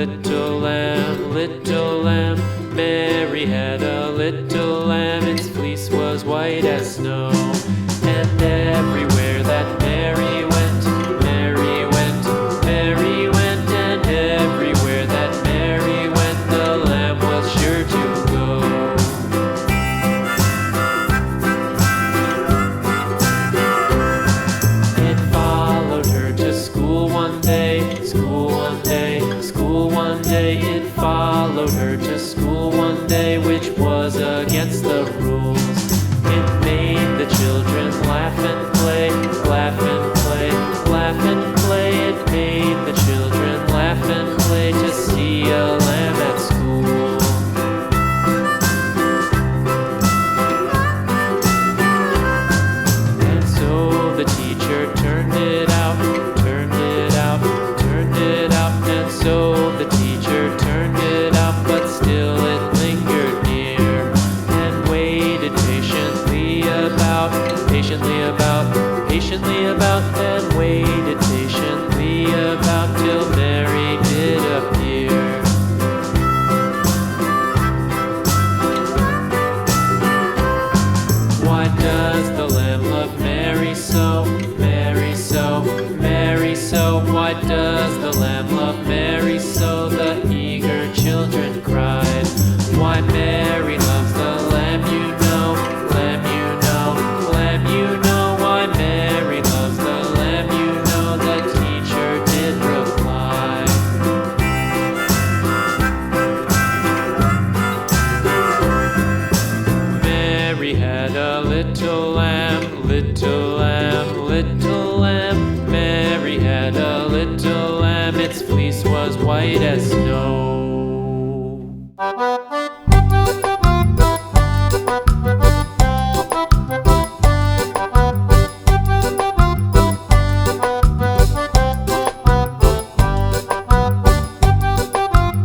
little lamb, little lamb. Mary had a little lamb, its fleece was white as snow. And everywhere that Mary went, Mary went, Mary went. And everywhere that Mary went, the lamb was sure to go. It followed her to school one day, school one day, school one day. It followed her to school one day, which was against the rules. It made the children laugh and play, laugh and play, laugh and play. It made the children laugh and play to see a lamb at school. And so the teacher turned it out, turned it out, turned it out. And so the teacher turned it out, but still it lingered near and waited patiently about, patiently about, and waited patiently about till Mary did appear. Why does the lamb love Mary so, Mary so, Mary so? Why does the lamb love Mary so? The eager children cried. Why Mary loves the lamb, you know, lamb, you know, lamb, you know. Why Mary loves the lamb, you know, the teacher did reply. Mary had a little lamb, little lamb, little lamb. Mary had a little lamb, its fleece was white as snow.